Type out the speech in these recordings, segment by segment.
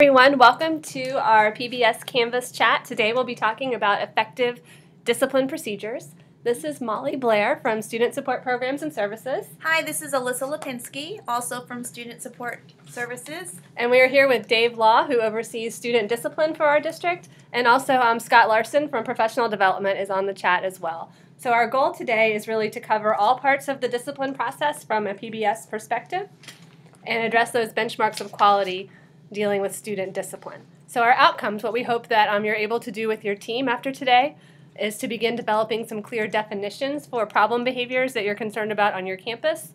Everyone, welcome to our PBS Canvas chat. Today we'll be talking about effective discipline procedures. This is Molly Blair from Student Support Programs and Services. Hi, this is Alyssa Lipinski, also from Student Support Services. And we are here with Dave Law, who oversees student discipline for our district, and also Scott Larson from Professional Development is on the chat as well. So our goal today is really to cover all parts of the discipline process from a PBS perspective and address those benchmarks of quality dealing with student discipline. So our outcomes, what we hope that you're able to do with your team after today, is to begin developing some clear definitions for problem behaviors that you're concerned about on your campus,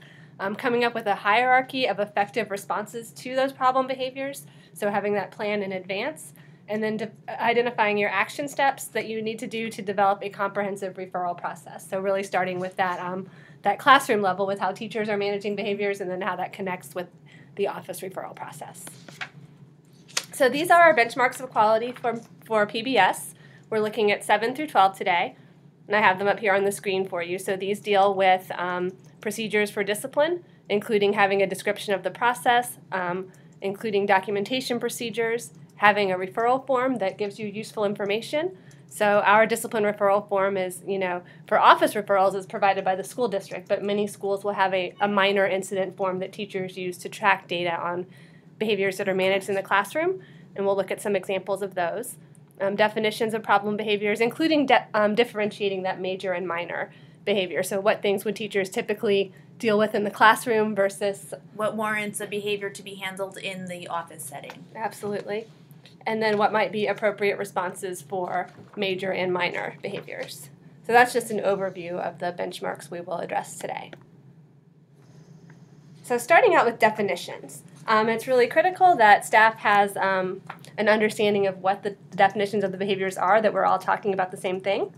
coming up with a hierarchy of effective responses to those problem behaviors, so having that plan in advance, and then identifying your action steps that you need to do to develop a comprehensive referral process. So really starting with that classroom level with how teachers are managing behaviors and then how that connects with the office referral process. So these are our benchmarks of quality for PBS. We're looking at 7 through 12 today, and I have them up here on the screen for you. So these deal with procedures for discipline, including having a description of the process, including documentation procedures, having a referral form that gives you useful information. So our discipline referral form is, for office referrals is provided by the school district, but many schools will have a minor incident form that teachers use to track data on behaviors that are managed in the classroom, and we'll look at some examples of those. Definitions of problem behaviors, including differentiating that major and minor behavior. So what things would teachers typically deal with in the classroom versus what warrants a behavior to be handled in the office setting. Absolutely. And then what might be appropriate responses for major and minor behaviors. So that's just an overview of the benchmarks we will address today. So starting out with definitions. It's really critical that staff has an understanding of what the definitions of the behaviors are, that we're all talking about the same thing.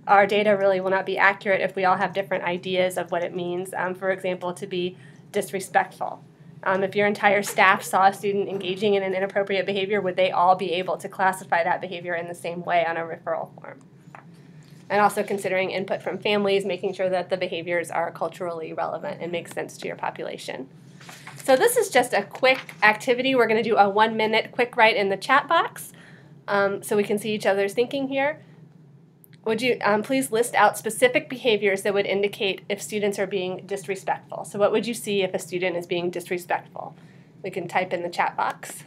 Our data really will not be accurate if we all have different ideas of what it means, for example, to be disrespectful. If your entire staff saw a student engaging in an inappropriate behavior, would they all be able to classify that behavior in the same way on a referral form? And also considering input from families, making sure that the behaviors are culturally relevant and make sense to your population. So this is just a quick activity. We're going to do a 1-minute quick write in the chat box so we can see each other's thinking here. Would you please list out specific behaviors that would indicate if students are being disrespectful? So what would you see if a student is being disrespectful? We can type in the chat box.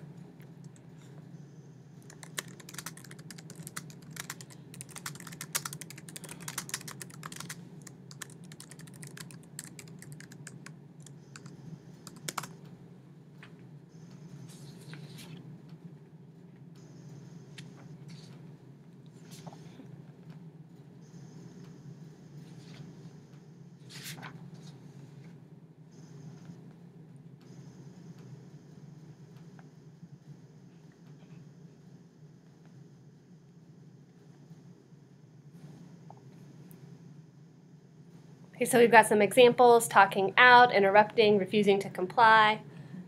Okay, so we've got some examples: talking out, interrupting, refusing to comply,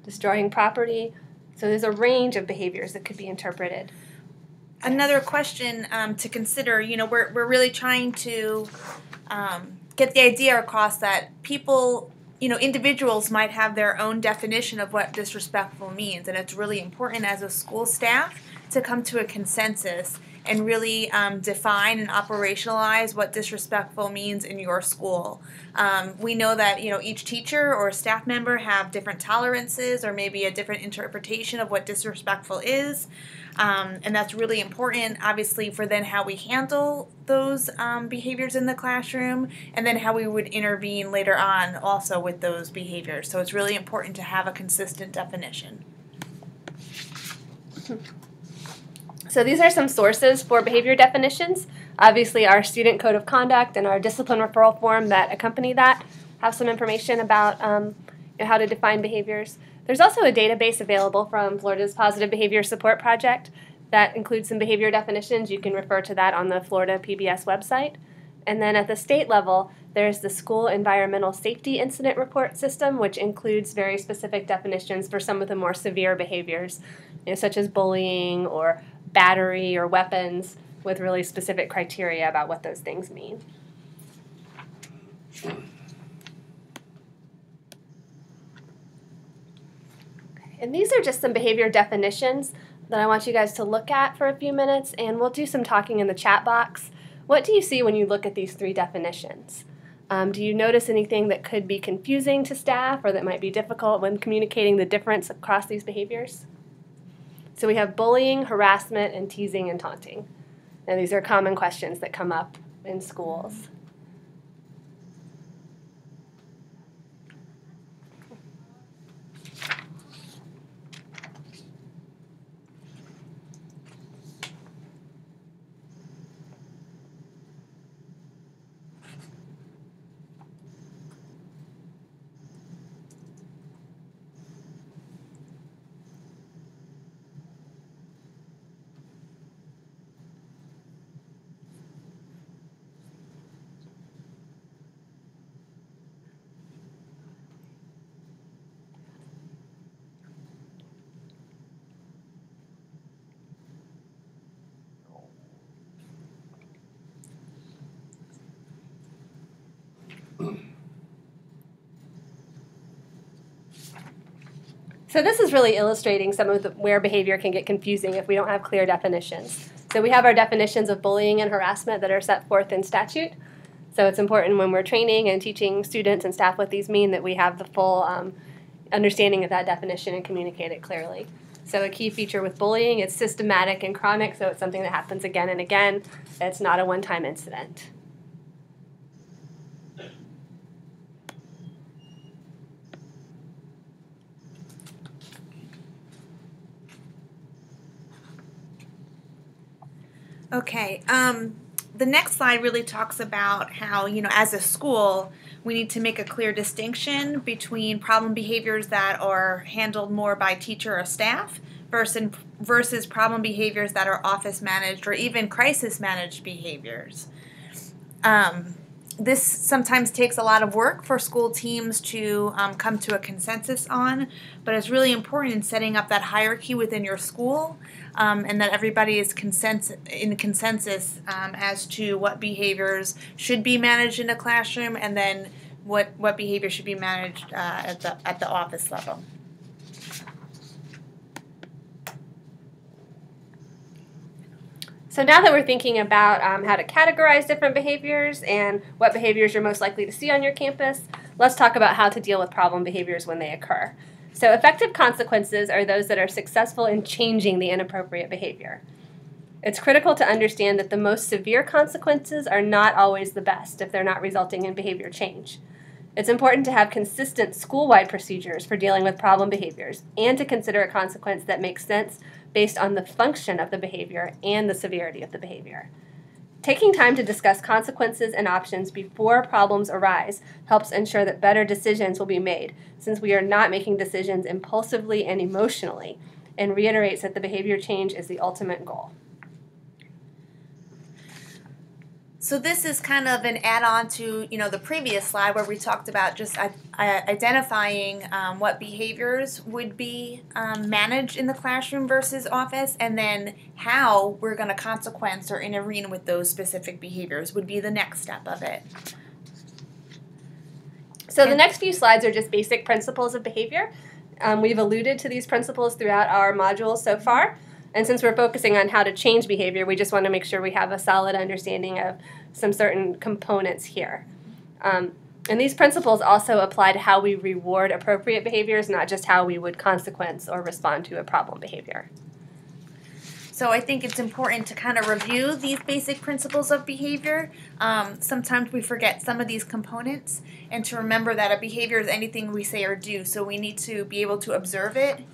destroying property. So there's a range of behaviors that could be interpreted. Another question to consider, we're really trying to get the idea across that people, individuals might have their own definition of what disrespectful means, and it's really important as a school staff to come to a consensus and really define and operationalize what disrespectful means in your school. We know that each teacher or staff member have different tolerances or maybe a different interpretation of what disrespectful is, and that's really important, obviously, for then how we handle those behaviors in the classroom, and then how we would intervene later on also with those behaviors. So it's really important to have a consistent definition. So these are some sources for behavior definitions. Obviously, our student code of conduct and our discipline referral form that accompany that have some information about how to define behaviors. There's also a database available from Florida's Positive Behavior Support Project that includes some behavior definitions. You can refer to that on the Florida PBS website. And then at the state level, there's the School Environmental Safety Incident Report System, which includes very specific definitions for some of the more severe behaviors, such as bullying or battery or weapons, with really specific criteria about what those things mean. Okay. And these are just some behavior definitions that I want you guys to look at for a few minutes, and we'll do some talking in the chat box. What do you see when you look at these three definitions? Do you notice anything that could be confusing to staff or that might be difficult when communicating the difference across these behaviors? So we have bullying, harassment, and teasing and taunting. Now these are common questions that come up in schools. So this is really illustrating some of where behavior can get confusing if we don't have clear definitions. So we have our definitions of bullying and harassment that are set forth in statute. So it's important when we're training and teaching students and staff what these mean that we have the full understanding of that definition and communicate it clearly. So a key feature with bullying, it's systematic and chronic, so it's something that happens again and again. It's not a one-time incident. Okay, the next slide really talks about how, as a school, we need to make a clear distinction between problem behaviors that are handled more by teacher or staff versus problem behaviors that are office managed or even crisis managed behaviors. This sometimes takes a lot of work for school teams to come to a consensus on, but it's really important in setting up that hierarchy within your school and that everybody is in consensus as to what behaviors should be managed in a classroom and then what behavior should be managed at the office level. So now that we're thinking about how to categorize different behaviors and what behaviors you're most likely to see on your campus, let's talk about how to deal with problem behaviors when they occur. So effective consequences are those that are successful in changing the inappropriate behavior. It's critical to understand that the most severe consequences are not always the best if they're not resulting in behavior change. It's important to have consistent school-wide procedures for dealing with problem behaviors and to consider a consequence that makes sense based on the function of the behavior and the severity of the behavior. Taking time to discuss consequences and options before problems arise helps ensure that better decisions will be made, since we are not making decisions impulsively and emotionally, and reiterates that the behavior change is the ultimate goal. So this is kind of an add-on to the previous slide where we talked about just identifying what behaviors would be managed in the classroom versus office, and then how we're going to consequence or intervene with those specific behaviors would be the next step of it. So the next few slides are just basic principles of behavior. We've alluded to these principles throughout our modules so far. And since we're focusing on how to change behavior, we just want to make sure we have a solid understanding of some certain components here. And these principles also apply to how we reward appropriate behaviors, not just how we would consequence or respond to a problem behavior. So I think it's important to kind of review these basic principles of behavior. Sometimes we forget some of these components, and to remember that a behavior is anything we say or do, so we need to be able to observe it.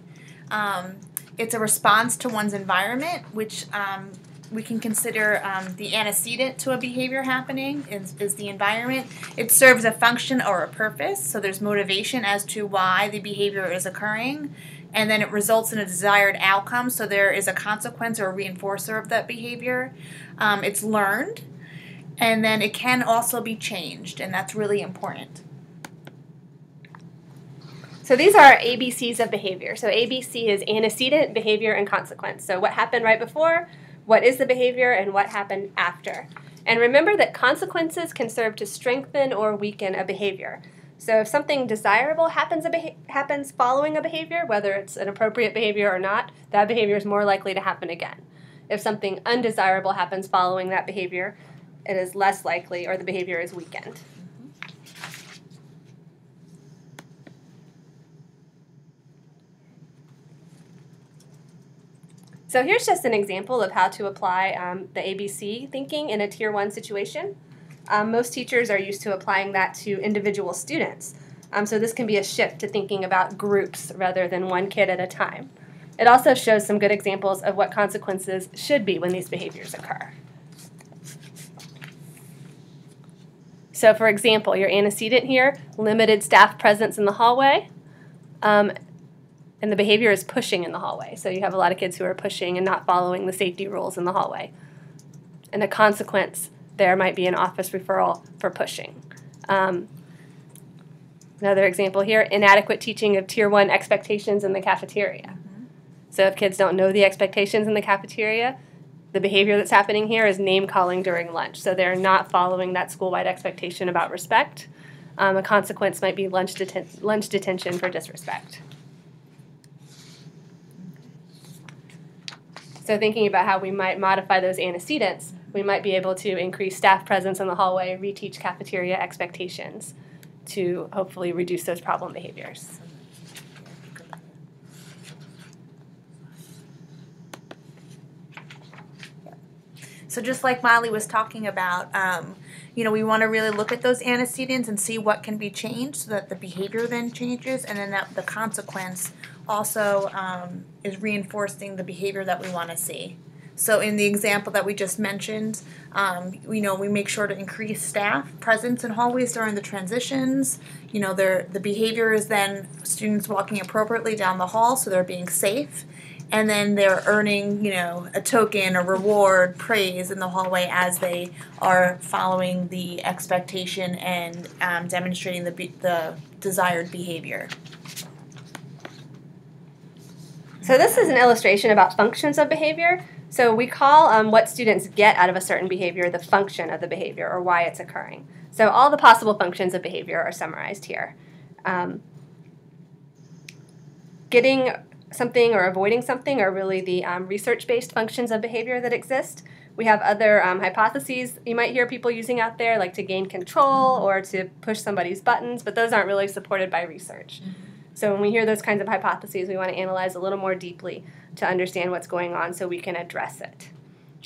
It's a response to one's environment, which we can consider the antecedent to a behavior happening is the environment. It serves a function or a purpose, so there's motivation as to why the behavior is occurring, and then it results in a desired outcome, so there is a consequence or a reinforcer of that behavior. It's learned, and then it can also be changed, and that's really important. So these are ABCs of behavior. So ABC is antecedent, behavior, and consequence. So what happened right before, what is the behavior, and what happened after. And remember that consequences can serve to strengthen or weaken a behavior. So if something desirable happens following a behavior, whether it's an appropriate behavior or not, that behavior is more likely to happen again. If something undesirable happens following that behavior, it is less likely, or the behavior is weakened. So here's just an example of how to apply the ABC thinking in a Tier 1 situation. Most teachers are used to applying that to individual students. So this can be a shift to thinking about groups rather than one kid at a time. It also shows some good examples of what consequences should be when these behaviors occur. So for example, your antecedent here, limited staff presence in the hallway, and the behavior is pushing in the hallway. So you have a lot of kids who are pushing and not following the safety rules in the hallway. And a consequence there might be an office referral for pushing. Another example here, inadequate teaching of Tier 1 expectations in the cafeteria. So if kids don't know the expectations in the cafeteria, the behavior that's happening here is name-calling during lunch. So they're not following that school-wide expectation about respect. A consequence might be lunch detention for disrespect. So thinking about how we might modify those antecedents, we might be able to increase staff presence in the hallway, reteach cafeteria expectations to hopefully reduce those problem behaviors. So just like Molly was talking about, we want to really look at those antecedents and see what can be changed so that the behavior then changes, and then that the consequence also is reinforcing the behavior that we want to see. So in the example that we just mentioned, we make sure to increase staff presence in hallways during the transitions. The behavior is then students walking appropriately down the hall, so they're being safe. And then they're earning, a token, a reward, praise in the hallway as they are following the expectation and demonstrating the desired behavior. So this is an illustration about functions of behavior. So we call what students get out of a certain behavior the function of the behavior, or why it's occurring. So all the possible functions of behavior are summarized here. Getting something or avoiding something are really the research-based functions of behavior that exist. We have other hypotheses you might hear people using out there, like to gain control or to push somebody's buttons, but those aren't really supported by research. So when we hear those kinds of hypotheses, we want to analyze a little more deeply to understand what's going on so we can address it.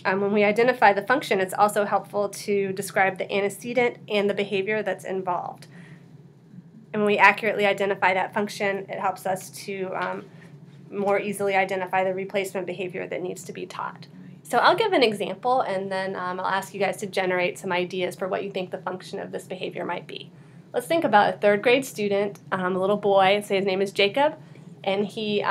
When we identify the function, it's also helpful to describe the antecedent and the behavior that's involved. And when we accurately identify that function, it helps us to more easily identify the replacement behavior that needs to be taught. So I'll give an example, and then I'll ask you guys to generate some ideas for what you think the function of this behavior might be. Let's think about a third grade student, a little boy, say his name is Jacob, and he,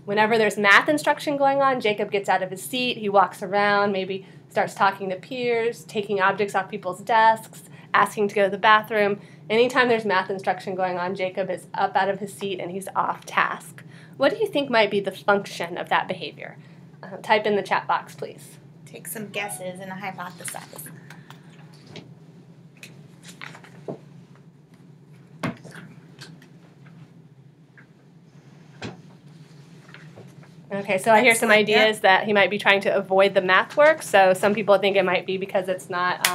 whenever there's math instruction going on, Jacob gets out of his seat, he walks around, maybe starts talking to peers, taking objects off people's desks, asking to go to the bathroom. Anytime there's math instruction going on, Jacob is up out of his seat and he's off task. What do you think might be the function of that behavior? Type in the chat box, please. Take some guesses and hypothesize. Okay, so I hear some ideas that he might be trying to avoid the math work. So some people think it might be because it's not,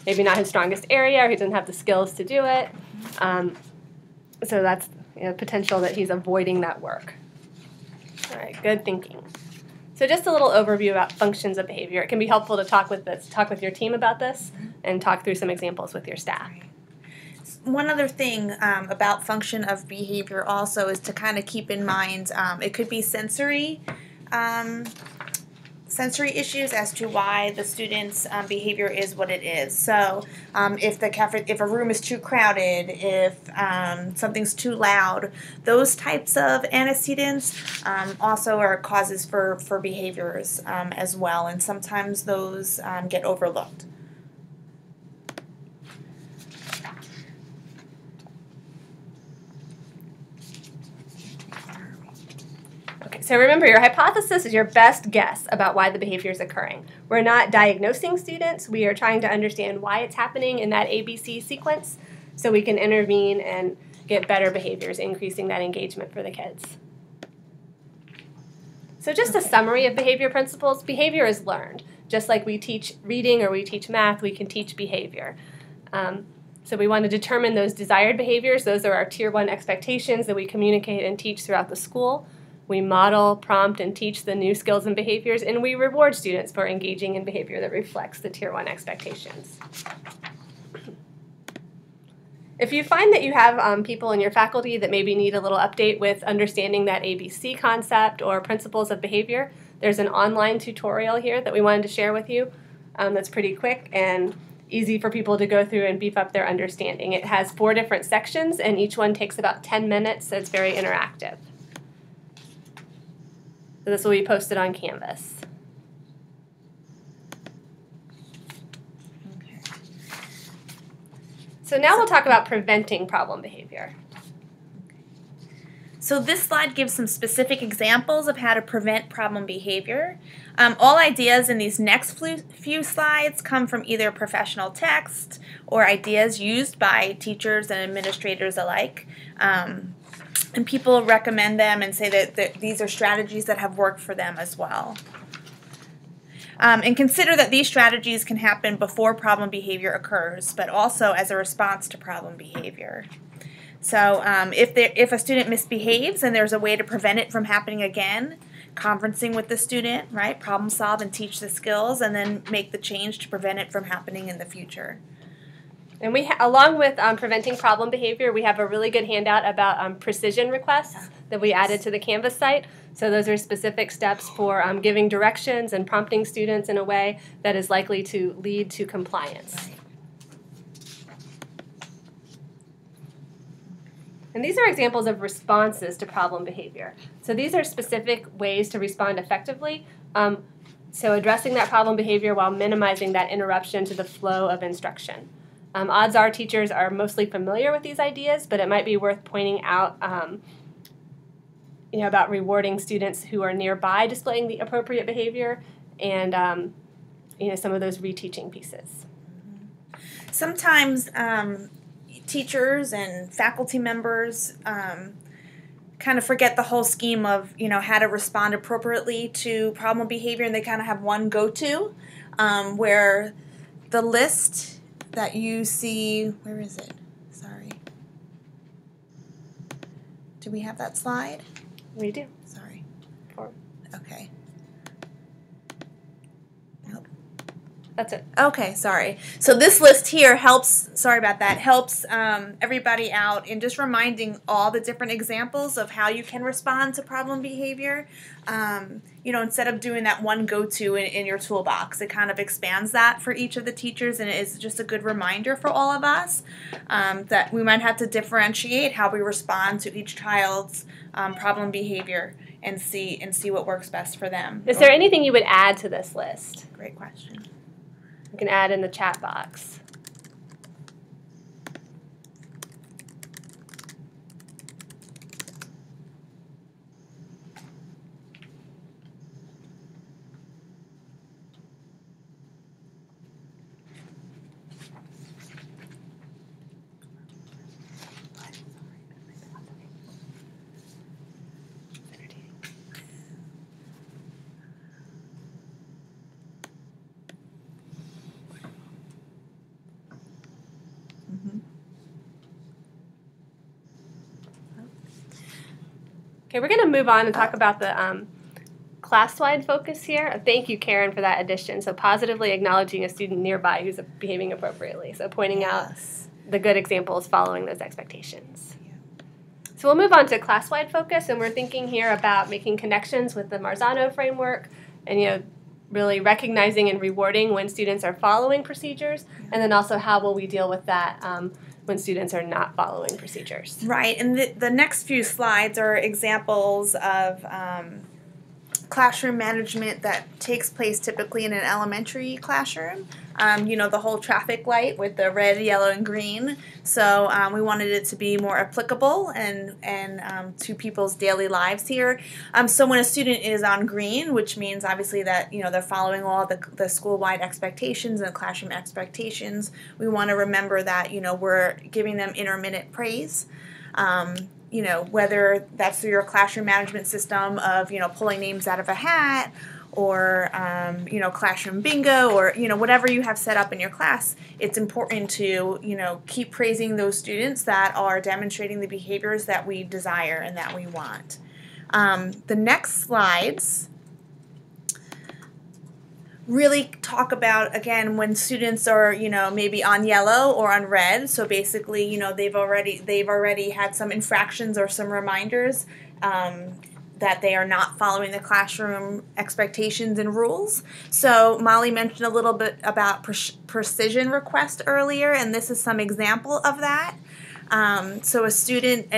maybe not his strongest area, or he doesn't have the skills to do it. So that's potential that he's avoiding that work. All right, good thinking. So just a little overview about functions of behavior. It can be helpful to talk with your team about this and talk through some examples with your staff. One other thing about function of behavior also is to kind of keep in mind it could be sensory issues as to why the student's behavior is what it is. So if a room is too crowded, if something's too loud, those types of antecedents also are causes for behaviors as well, and sometimes those get overlooked. Okay, so remember, your hypothesis is your best guess about why the behavior is occurring. We're not diagnosing students. We are trying to understand why it's happening in that ABC sequence. so we can intervene and get better behaviors, increasing that engagement for the kids. So just a summary of behavior principles. Behavior is learned. Just like we teach reading or we teach math, we can teach behavior. So we want to determine those desired behaviors. Those are our Tier 1 expectations that we communicate and teach throughout the school. We model, prompt, and teach the new skills and behaviors, and we reward students for engaging in behavior that reflects the Tier 1 expectations. If you find that you have people in your faculty that maybe need a little update with understanding that ABC concept or principles of behavior, there's an online tutorial here that we wanted to share with you that's pretty quick and easy for people to go through and beef up their understanding. It has 4 different sections, and each one takes about 10 minutes, so it's very interactive. So this will be posted on Canvas. Okay. So now we'll talk about preventing problem behavior. So this slide gives some specific examples of how to prevent problem behavior. All ideas in these next few slides come from either professional text or ideas used by teachers and administrators alike. And people recommend them and say that these are strategies that have worked for them as well. And consider that these strategies can happen before problem behavior occurs, but also as a response to problem behavior. So if a student misbehaves and there's a way to prevent it from happening again, conferencing with the student, right, problem solve and teach the skills, and then make the change to prevent it from happening in the future. And we, along with preventing problem behavior, we have a really good handout about precision requests that we added to the Canvas site. So those are specific steps for giving directions and prompting students in a way that is likely to lead to compliance. Right. And these are examples of responses to problem behavior. So these are specific ways to respond effectively. So addressing that problem behavior while minimizing that interruption to the flow of instruction. Odds are teachers are mostly familiar with these ideas, but it might be worth pointing out about rewarding students who are nearby displaying the appropriate behavior and some of those reteaching pieces. Sometimes teachers and faculty members kind of forget the whole scheme of how to respond appropriately to problem behavior, and they kind of have one go-to where the list that you see, where is it? Sorry. Do we have that slide? We do. Sorry. Okay. Nope. That's it. Okay, sorry. So this list here helps, sorry about that, helps everybody out in just reminding all the different examples of how you can respond to problem behavior. Instead of doing that one go-to in your toolbox, it kind of expands that for each of the teachers, and it is just a good reminder for all of us that we might have to differentiate how we respond to each child's problem behavior and see what works best for them. Is there anything you would add to this list? Great question. You can add in the chat box. Okay, we're going to move on and talk about the class-wide focus here. Thank you, Karen, for that addition. So positively acknowledging a student nearby who's behaving appropriately. So pointing out the good examples following those expectations. Yeah. So we'll move on to class-wide focus, and we're thinking here about making connections with the Marzano framework and, really recognizing and rewarding when students are following procedures, and then also how will we deal with that when students are not following procedures. Right, and the next few slides are examples of classroom management that takes place typically in an elementary classroom. the whole traffic light with the red, yellow, and green. So we wanted it to be more applicable and to people's daily lives here. So when a student is on green, which means obviously that they're following all the school-wide expectations and classroom expectations, we want to remember that we're giving them intermittent praise. Whether that's through your classroom management system of pulling names out of a hat, or classroom bingo, or whatever you have set up in your class, it's important to keep praising those students that are demonstrating the behaviors that we desire and that we want. The next slides really talk about, again, when students are maybe on yellow or on red. So basically they've already had some infractions or some reminders that they are not following the classroom expectations and rules. So Molly mentioned a little bit about precision request earlier, and this is some example of that. So a student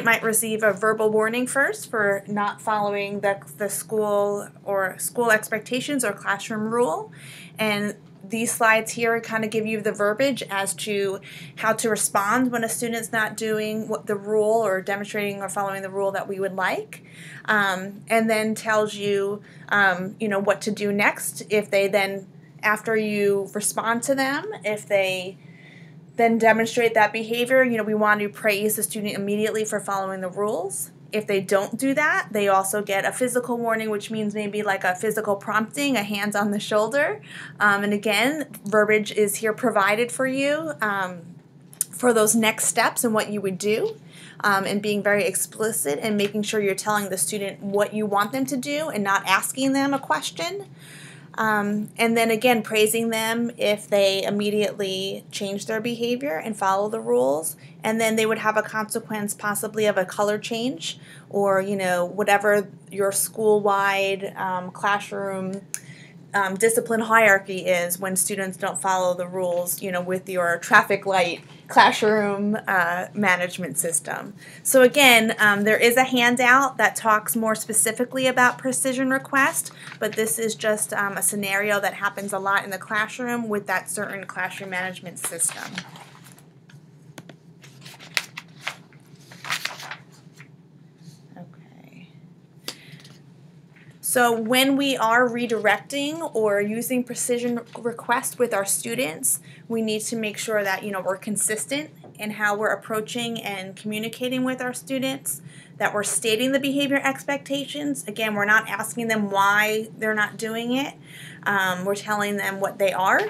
might receive a verbal warning first for not following the school expectations or classroom rule, and these slides here kind of give you the verbiage as to how to respond when a student's not doing what the rule or demonstrating or following the rule that we would like, and then tells you, what to do next if they then, after you respond to them, if they then demonstrate that behavior. We want to praise the student immediately for following the rules. If they don't do that, they also get a physical warning, which means maybe like a physical prompting, a hands on the shoulder. And again, verbiage is here provided for you for those next steps and what you would do, and being very explicit and making sure you're telling the student what you want them to do and not asking them a question. And then again, praising them if they immediately change their behavior and follow the rules. And then they would have a consequence possibly of a color change, or whatever your school-wide classroom discipline hierarchy is when students don't follow the rules, with your traffic light classroom management system. So again, there is a handout that talks more specifically about precision request, but this is just a scenario that happens a lot in the classroom with that certain classroom management system. So when we are redirecting or using precision request with our students, we need to make sure that we're consistent in how we're approaching and communicating with our students, that we're stating the behavior expectations. Again, we're not asking them why they're not doing it. We're telling them what they are,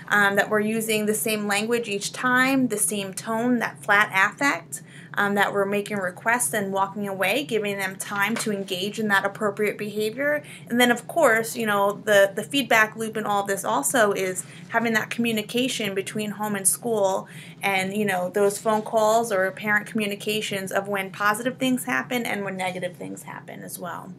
that we're using the same language each time, the same tone, that flat affect. That we're making requests and walking away, giving them time to engage in that appropriate behavior. And then, of course, the feedback loop in all of this also is having that communication between home and school, and, those phone calls or parent communications of when positive things happen and when negative things happen as well.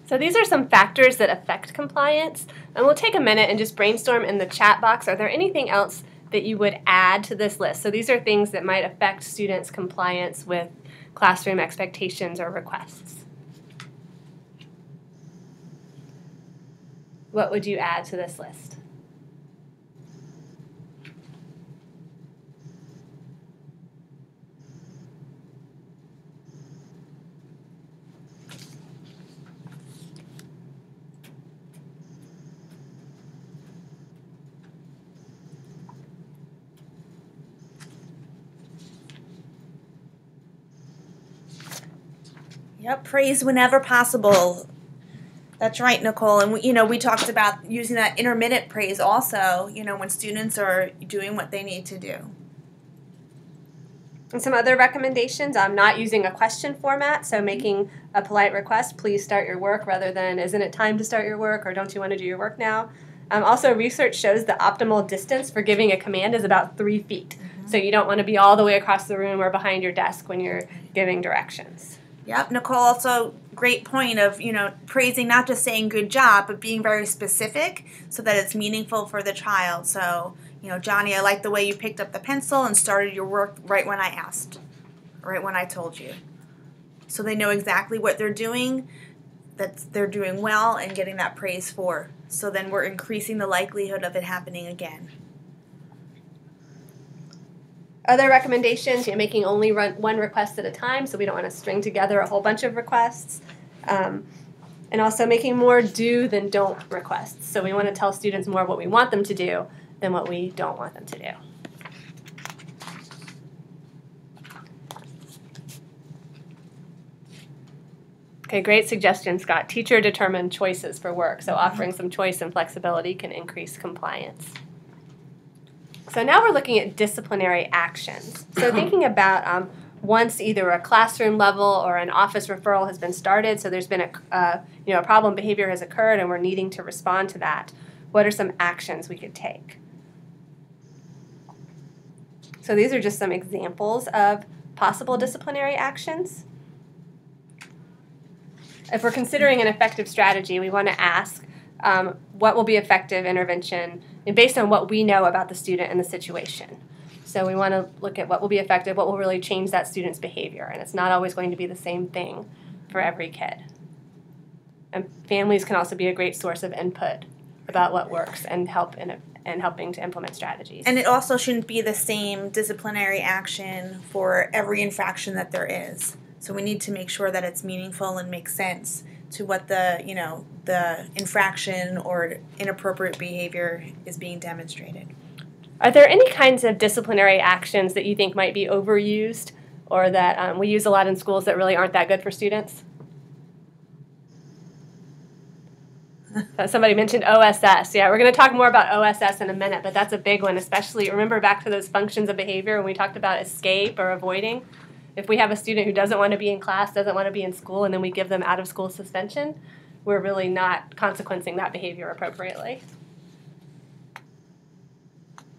So these are some factors that affect compliance, and we'll take a minute and just brainstorm in the chat box. Are there anything else that you would add to this list? So these are things that might affect students' compliance with classroom expectations or requests. What would you add to this list? Yep, praise whenever possible. That's right, Nicole. And we talked about using that intermittent praise also, when students are doing what they need to do. And some other recommendations, not using a question format, so making a polite request, please start your work, rather than isn't it time to start your work, or don't you want to do your work now? Also, research shows the optimal distance for giving a command is about 3 feet. So you don't want to be all the way across the room or behind your desk when you're giving directions. Yep, Nicole, also great point of, praising, not just saying good job, but being very specific so that it's meaningful for the child. So, Johnny, I like the way you picked up the pencil and started your work right when I asked, right when I told you. so they know exactly what they're doing, that they're doing well and getting that praise for. So then we're increasing the likelihood of it happening again. Other recommendations, making only one request at a time, so we don't want to string together a whole bunch of requests. And also making more do than don't requests. So we want to tell students more what we want them to do than what we don't want them to do. Okay, great suggestion, Scott. Teacher-determined choices for work. So offering some choice and flexibility can increase compliance. So now we're looking at disciplinary actions. So thinking about once either a classroom level or an office referral has been started, so there's been a problem behavior has occurred and we're needing to respond to that, what are some actions we could take? So these are just some examples of possible disciplinary actions. If we're considering an effective strategy, we want to ask what will be effective intervention and based on what we know about the student and the situation. So we want to look at what will be effective, what will really change that student's behavior, and it's not always going to be the same thing for every kid. And families can also be a great source of input about what works and helping to implement strategies. And it also shouldn't be the same disciplinary action for every infraction that there is. So we need to make sure that it's meaningful and makes sense to what the infraction or inappropriate behavior is being demonstrated. Are there any kinds of disciplinary actions that you think might be overused or that we use a lot in schools that really aren't that good for students? Somebody mentioned OSS. Yeah, we're going to talk more about OSS in a minute, but that's a big one, especially remember back to those functions of behavior when we talked about escape or avoiding. If we have a student who doesn't want to be in class, doesn't want to be in school, and then we give them out-of-school suspension, we're really not consequencing that behavior appropriately.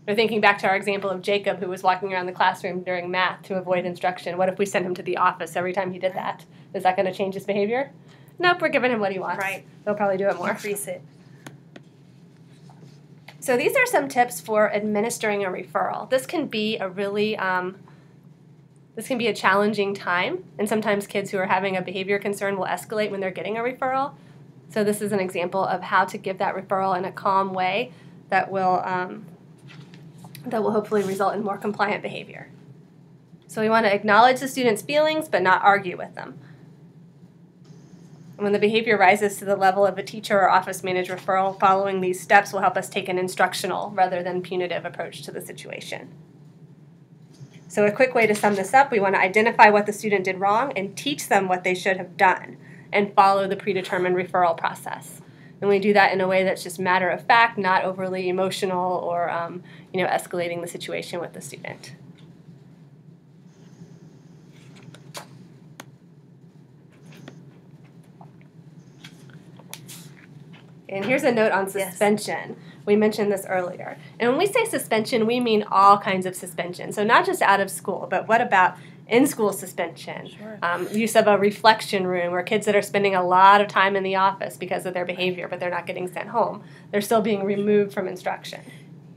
We're thinking back to our example of Jacob, who was walking around the classroom during math to avoid instruction. What if we sent him to the office every time he did that? Is that going to change his behavior? Nope, we're giving him what he wants. Right. They'll probably do it more. Increase it. So these are some tips for administering a referral. This can be a really challenging time, and sometimes kids who are having a behavior concern will escalate when they're getting a referral. So this is an example of how to give that referral in a calm way that will hopefully result in more compliant behavior. So we want to acknowledge the student's feelings but not argue with them. When the behavior rises to the level of a teacher or office manager referral, following these steps will help us take an instructional rather than punitive approach to the situation. So a quick way to sum this up, we want to identify what the student did wrong and teach them what they should have done and follow the predetermined referral process. And we do that in a way that's just matter of fact, not overly emotional or escalating the situation with the student. And here's a note on suspension. Yes. We mentioned this earlier. And when we say suspension, we mean all kinds of suspension. So not just out of school, but what about in-school suspension? Sure. Use of a reflection room or kids that are spending a lot of time in the office because of their behavior, but they're not getting sent home. They're still being removed from instruction.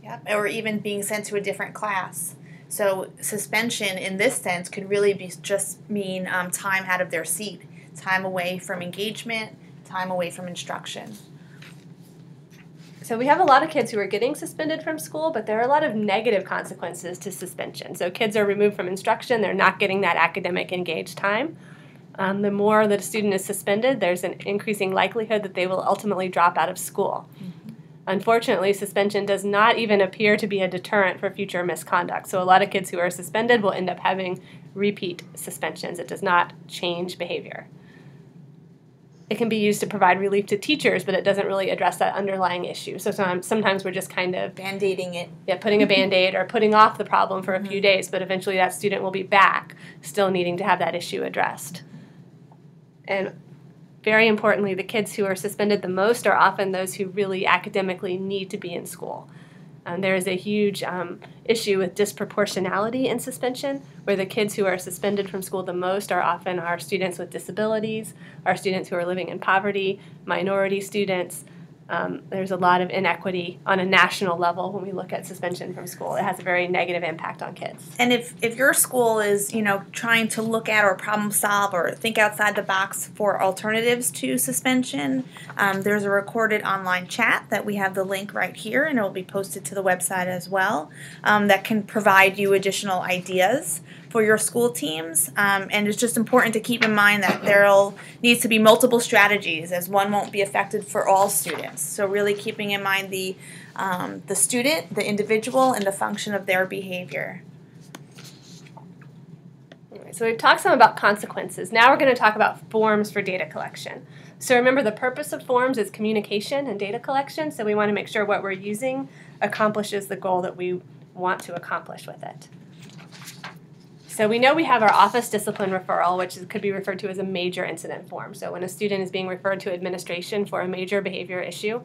Yep. Or even being sent to a different class. So suspension in this sense could really just mean time out of their seat, time away from engagement, time away from instruction. So we have a lot of kids who are getting suspended from school, but there are a lot of negative consequences to suspension. So kids are removed from instruction. They're not getting that academic engaged time. The more that a student is suspended, there's an increasing likelihood that they will ultimately drop out of school. Mm-hmm. Unfortunately, suspension does not even appear to be a deterrent for future misconduct. So a lot of kids who are suspended will end up having repeat suspensions. It does not change behavior. It can be used to provide relief to teachers, but it doesn't really address that underlying issue. So sometimes we're just kind of Band-aiding it. Yeah, putting a Band-Aid or putting off the problem for a few days, but eventually that student will be back, still needing to have that issue addressed. And very importantly, the kids who are suspended the most are often those who really academically need to be in school. There is a huge issue with disproportionality in suspension, where the kids who are suspended from school the most are often our students with disabilities, our students who are living in poverty, minority students, there's a lot of inequity on a national level when we look at suspension from school. It has a very negative impact on kids. And if your school is, trying to look at or problem solve or think outside the box for alternatives to suspension, there's a recorded online chat that we have the link right here, and it will be posted to the website as well, that can provide you additional ideas for your school teams. And it's just important to keep in mind that there needs to be multiple strategies, as one won't be effective for all students. So really keeping in mind the student, the individual, and the function of their behavior. So we've talked some about consequences. Now we're going to talk about forms for data collection. So remember, the purpose of forms is communication and data collection, so we want to make sure what we're using accomplishes the goal that we want to accomplish with it. So we know we have our office discipline referral, which could be referred to as a major incident form. So when a student is being referred to administration for a major behavior issue,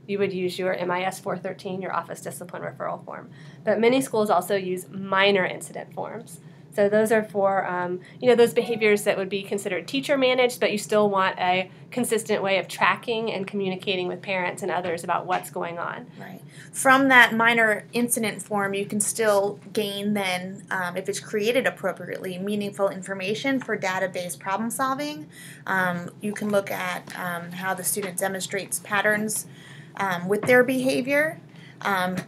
you would use your MIS 413, your office discipline referral form. But many schools also use minor incident forms. So those are for those behaviors that would be considered teacher managed, but you still want a consistent way of tracking and communicating with parents and others about what's going on. Right. From that minor incident form, you can still gain then, if it's created appropriately, meaningful information for data-based problem solving. You can look at how the student demonstrates patterns with their behavior,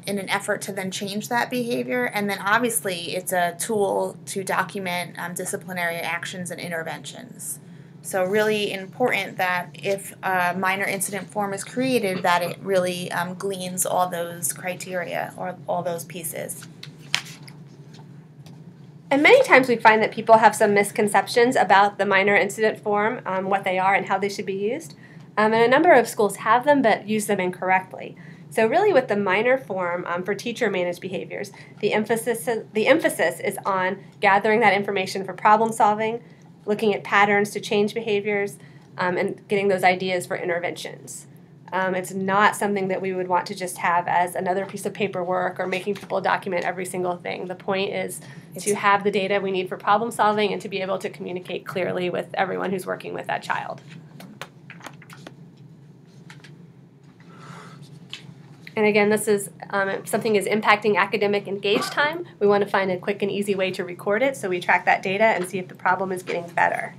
in an effort to then change that behavior. And then obviously it's a tool to document disciplinary actions and interventions. So really important that if a minor incident form is created, that it really gleans all those criteria or all those pieces. And many times we find that people have some misconceptions about the minor incident form, what they are and how they should be used. And a number of schools have them but use them incorrectly. So really with the minor form for teacher-managed behaviors, the emphasis is on gathering that information for problem solving, looking at patterns to change behaviors, and getting those ideas for interventions. It's not something that we would want to just have as another piece of paperwork or making people document every single thing. The point is to have the data we need for problem solving and to be able to communicate clearly with everyone who's working with that child. And again, this is if something is impacting academic engaged time, we want to find a quick and easy way to record it so we track that data and see if the problem is getting better.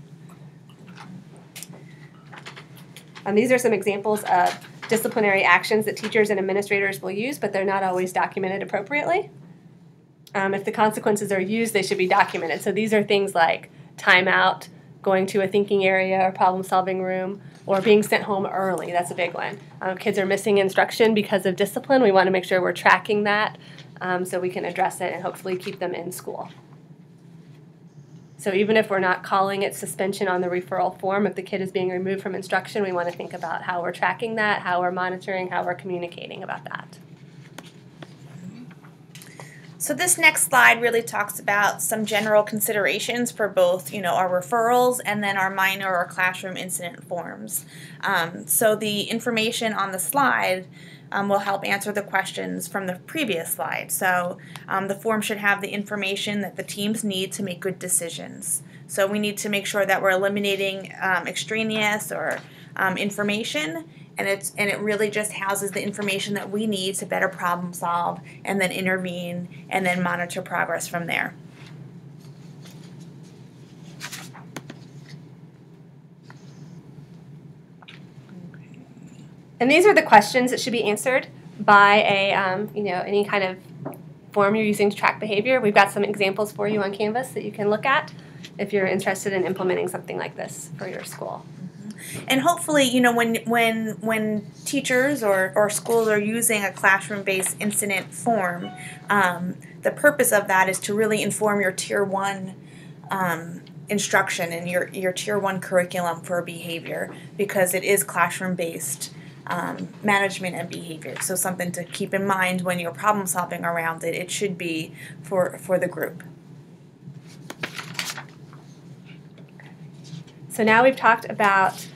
These are some examples of disciplinary actions that teachers and administrators will use, but they're not always documented appropriately. If the consequences are used, they should be documented. So these are things like timeout, going to a thinking area or problem-solving room, or being sent home early. That's a big one. Kids are missing instruction because of discipline. We want to make sure we're tracking that so we can address it and hopefully keep them in school. So even if we're not calling it suspension on the referral form, if the kid is being removed from instruction, we want to think about how we're tracking that, how we're monitoring, how we're communicating about that. So this next slide really talks about some general considerations for both, our referrals and then our minor or classroom incident forms. So the information on the slide will help answer the questions from the previous slide. So the form should have the information that the teams need to make good decisions. So we need to make sure that we're eliminating extraneous or information, and it really just houses the information that we need to better problem solve and then intervene and then monitor progress from there. And these are the questions that should be answered by a any kind of form you're using to track behavior. We've got some examples for you on Canvas that you can look at if you're interested in implementing something like this for your school. And hopefully, when teachers or schools are using a classroom-based incident form, the purpose of that is to really inform your Tier 1 instruction and your Tier 1 curriculum for behavior, because it is classroom-based management and behavior. So something to keep in mind when you're problem solving around it. It should be for the group. So now we've talked about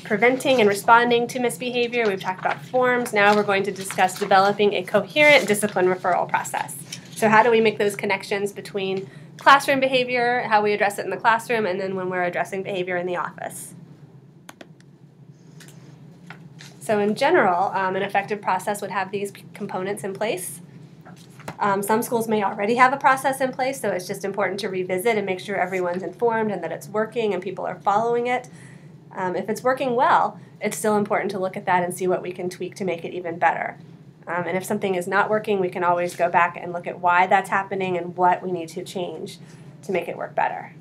preventing and responding to misbehavior. We've talked about forms. Now we're going to discuss developing a coherent discipline referral process. So how do we make those connections between classroom behavior, how we address it in the classroom, and then when we're addressing behavior in the office? So in general, an effective process would have these components in place. Some schools may already have a process in place, so it's just important to revisit and make sure everyone's informed and that it's working and people are following it. If it's working well, it's still important to look at that and see what we can tweak to make it even better. And if something is not working, we can always go back and look at why that's happening and what we need to change to make it work better.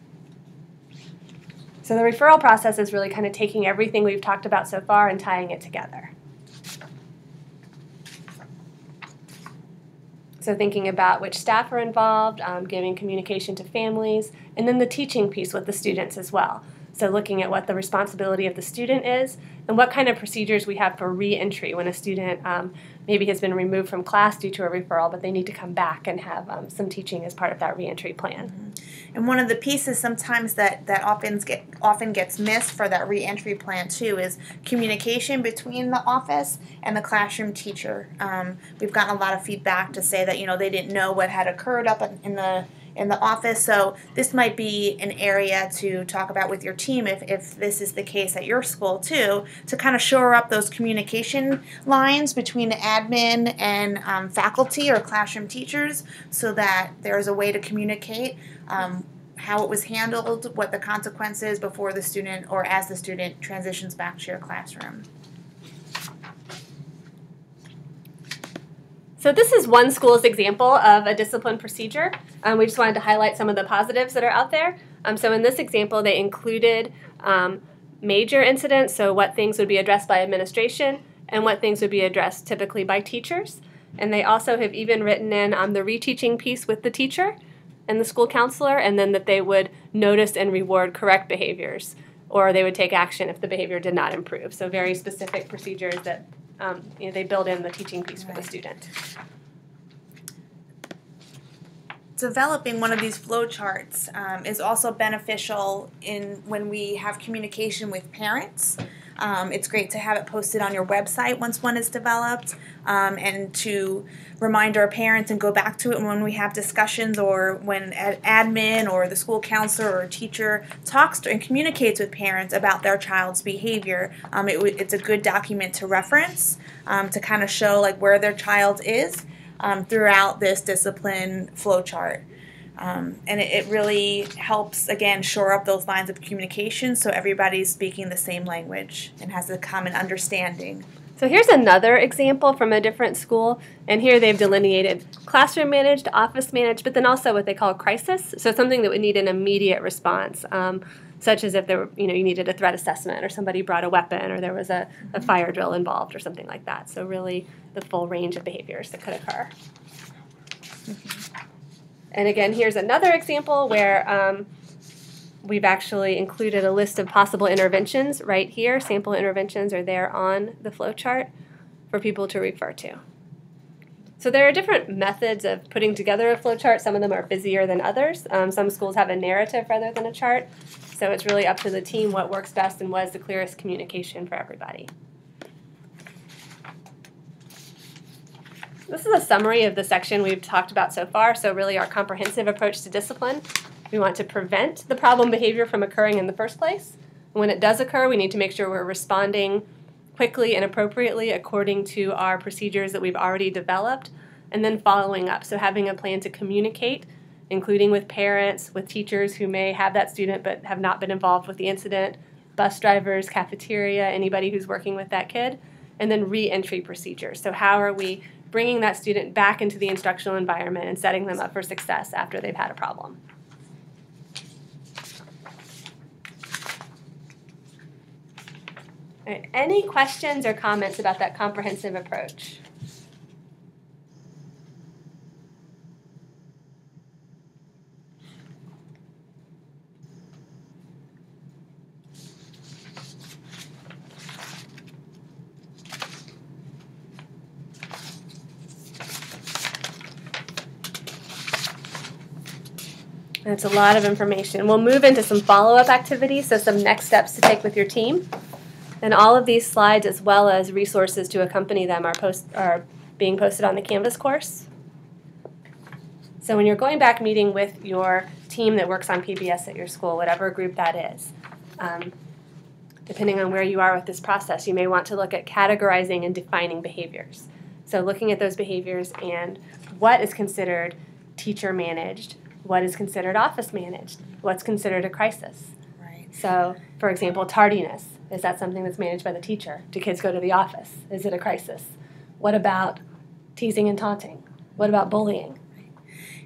So the referral process is really kind of taking everything we've talked about so far and tying it together. So thinking about which staff are involved, giving communication to families, and then the teaching piece with the students as well. So looking at what the responsibility of the student is and what kind of procedures we have for re-entry when a student maybe has been removed from class due to a referral, but they need to come back and have some teaching as part of that re-entry plan. Mm-hmm. And one of the pieces sometimes that often gets missed for that re-entry plan too is communication between the office and the classroom teacher. We've gotten a lot of feedback to say that they didn't know what had occurred up in the office, so this might be an area to talk about with your team if this is the case at your school too, to kind of shore up those communication lines between the admin and faculty or classroom teachers so that there's a way to communicate how it was handled, what the consequences before the student or as the student transitions back to your classroom. So this is one school's example of a discipline procedure. We just wanted to highlight some of the positives that are out there. So in this example, they included major incidents, so what things would be addressed by administration and what things would be addressed typically by teachers. And they also have even written in the reteaching piece with the teacher and the school counselor, and then that they would notice and reward correct behaviors, or they would take action if the behavior did not improve. So very specific procedures that they build in the teaching piece for the student. Developing one of these flowcharts is also beneficial when we have communication with parents. It's great to have it posted on your website once one is developed, and to remind our parents and go back to it when we have discussions or when admin or the school counselor or teacher talks to and communicates with parents about their child's behavior. It's a good document to reference to kind of show where their child is throughout this discipline flowchart. And it really helps, again, shore up those lines of communication so everybody's speaking the same language and has a common understanding. So here's another example from a different school, and here they've delineated classroom managed, office managed, but then also what they call crisis, so something that would need an immediate response, such as if there you needed a threat assessment or somebody brought a weapon or there was a fire drill involved or something like that. So really the full range of behaviors that could occur. And again, here's another example where we've actually included a list of possible interventions right here. Sample interventions are there on the flowchart for people to refer to. So there are different methods of putting together a flowchart. Some of them are busier than others. Some schools have a narrative rather than a chart. So it's really up to the team what works best and what is the clearest communication for everybody. This is a summary of the section we've talked about so far, so really our comprehensive approach to discipline. We want to prevent the problem behavior from occurring in the first place. When it does occur, we need to make sure we're responding quickly and appropriately according to our procedures that we've already developed, and then following up. So having a plan to communicate, including with parents, with teachers who may have that student but have not been involved with the incident, bus drivers, cafeteria, anybody who's working with that kid, and then re-entry procedures. So how are we bringing that student back into the instructional environment and setting them up for success after they've had a problem? All right, any questions or comments about that comprehensive approach? That's a lot of information. We'll move into some follow-up activities, so some next steps to take with your team. And all of these slides, as well as resources to accompany them, are being posted on the Canvas course. So when you're going back meeting with your team that works on PBS at your school, whatever group that is, depending on where you are with this process, you may want to look at categorizing and defining behaviors. So looking at those behaviors and what is considered teacher managed, what is considered office managed, what's considered a crisis. Right. So, for example, tardiness. Is that something that's managed by the teacher? Do kids go to the office? Is it a crisis? What about teasing and taunting? What about bullying?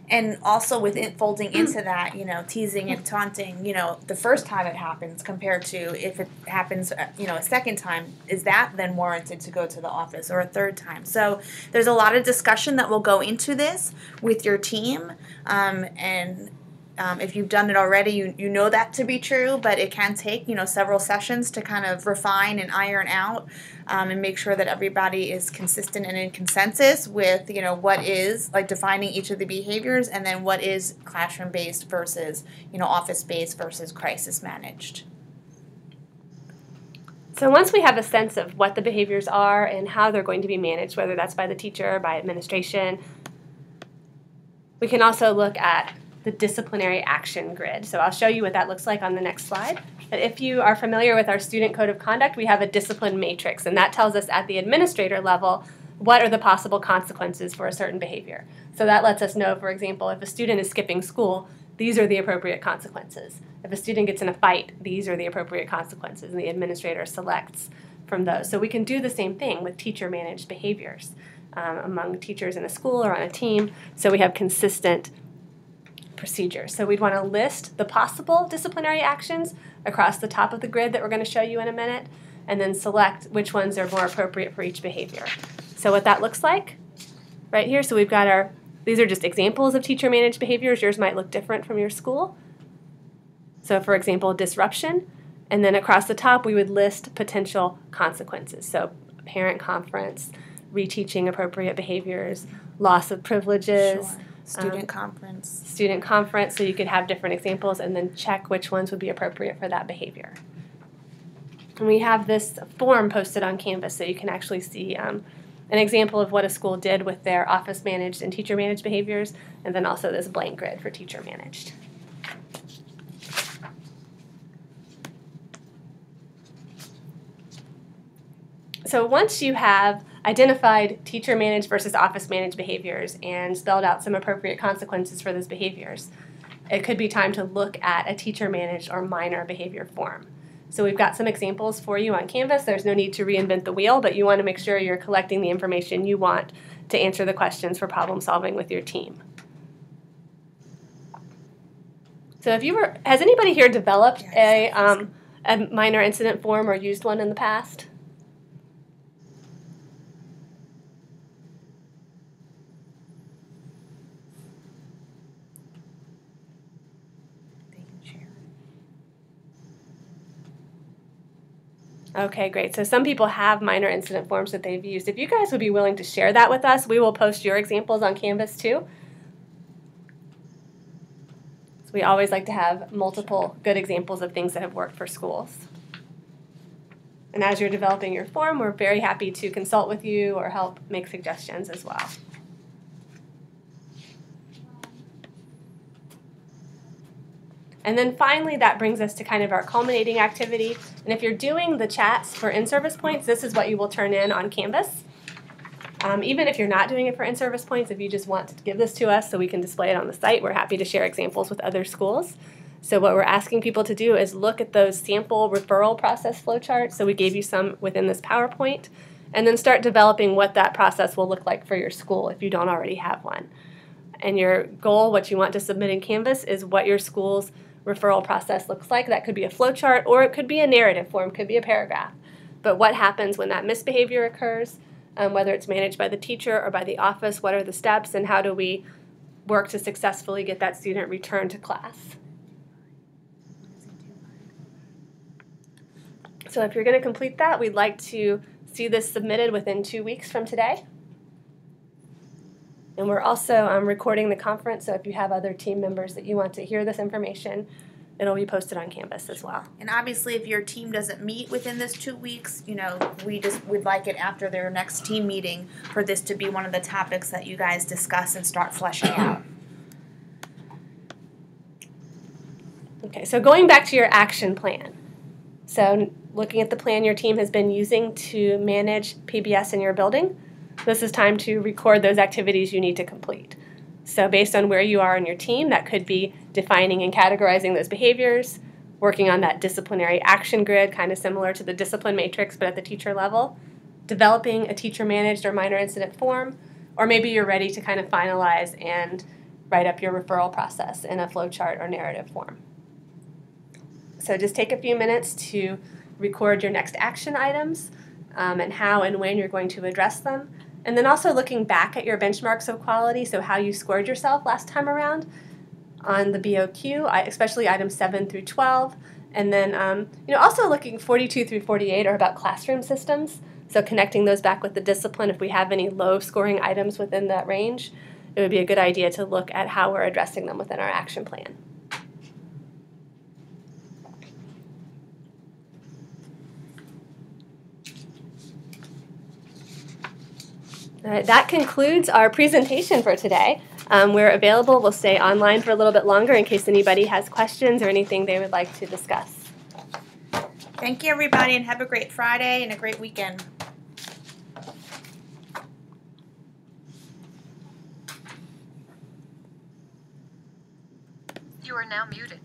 And also with it folding into that, teasing and taunting, the first time it happens compared to if it happens, a second time, is that then warranted to go to the office, or a third time? So there's a lot of discussion that will go into this with your team, and if you've done it already, you know that to be true, but it can take, several sessions to kind of refine and iron out and make sure that everybody is consistent and in consensus with, what is, like, defining each of the behaviors, and then what is classroom-based versus, office-based versus crisis-managed. So once we have a sense of what the behaviors are and how they're going to be managed, whether that's by the teacher or by administration, we can also look at the disciplinary action grid. So I'll show you what that looks like on the next slide. But if you are familiar with our student code of conduct, we have a discipline matrix, and that tells us at the administrator level what are the possible consequences for a certain behavior. So that lets us know, for example, if a student is skipping school, these are the appropriate consequences. If a student gets in a fight, these are the appropriate consequences, and the administrator selects from those. So we can do the same thing with teacher-managed behaviors among teachers in a school or on a team, so we have consistent procedures. So we'd want to list the possible disciplinary actions across the top of the grid that we're going to show you in a minute, and then select which ones are more appropriate for each behavior. So what that looks like right here, so we've got these are just examples of teacher-managed behaviors. Yours might look different from your school. So for example, disruption, and then across the top we would list potential consequences. So parent conference, reteaching appropriate behaviors, loss of privileges, Sure. Student conference. Student conference, so you could have different examples and then check which ones would be appropriate for that behavior. And we have this form posted on Canvas so you can actually see an example of what a school did with their office managed and teacher managed behaviors, and then also this blank grid for teacher managed. So once you have identified teacher-managed versus office-managed behaviors and spelled out some appropriate consequences for those behaviors, it could be time to look at a teacher-managed or minor behavior form. So we've got some examples for you on Canvas. There's no need to reinvent the wheel, but you want to make sure you're collecting the information you want to answer the questions for problem solving with your team. So has anybody here developed a minor incident form or used one in the past? Okay, great. So some people have minor incident forms that they've used. If you guys would be willing to share that with us, we will post your examples on Canvas too. So we always like to have multiple good examples of things that have worked for schools. And as you're developing your form, we're very happy to consult with you or help make suggestions as well. And then finally, that brings us to kind of our culminating activity. And if you're doing the chats for in-service points, this is what you will turn in on Canvas. Even if you're not doing it for in-service points, if you just want to give this to us so we can display it on the site, we're happy to share examples with other schools. So what we're asking people to do is look at those sample referral process flowcharts. So we gave you some within this PowerPoint, and then start developing what that process will look like for your school if you don't already have one. And your goal, what you want to submit in Canvas, is what your school's referral process looks like. That could be a flowchart, or it could be a narrative form, could be a paragraph. But what happens when that misbehavior occurs, whether it's managed by the teacher or by the office, what are the steps, and how do we work to successfully get that student returned to class? So if you're going to complete that, we'd like to see this submitted within 2 weeks from today. And we're also recording the conference, so if you have other team members that you want to hear this information, it'll be posted on Canvas as well. And obviously, if your team doesn't meet within this 2 weeks, we'd like it after their next team meeting for this to be one of the topics that you guys discuss and start fleshing out. Okay, so going back to your action plan. So looking at the plan your team has been using to manage PBS in your building, this is time to record those activities you need to complete. So based on where you are in your team, that could be defining and categorizing those behaviors, working on that disciplinary action grid, kind of similar to the discipline matrix but at the teacher level, developing a teacher-managed or minor incident form, or maybe you're ready to kind of finalize and write up your referral process in a flowchart or narrative form. So just take a few minutes to record your next action items and how and when you're going to address them. And then also looking back at your benchmarks of quality, so how you scored yourself last time around on the BoQ, especially items 7 through 12. And then also looking 42 through 48 are about classroom systems. So connecting those back with the discipline, if we have any low scoring items within that range, it would be a good idea to look at how we're addressing them within our action plan. All right, that concludes our presentation for today. We're available. We'll stay online for a little bit longer in case anybody has questions or anything they would like to discuss. Thank you, everybody, and have a great Friday and a great weekend. You are now muted.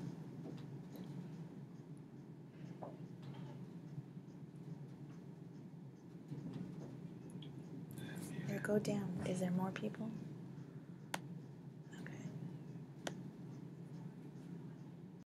Here, go down. Is there more people?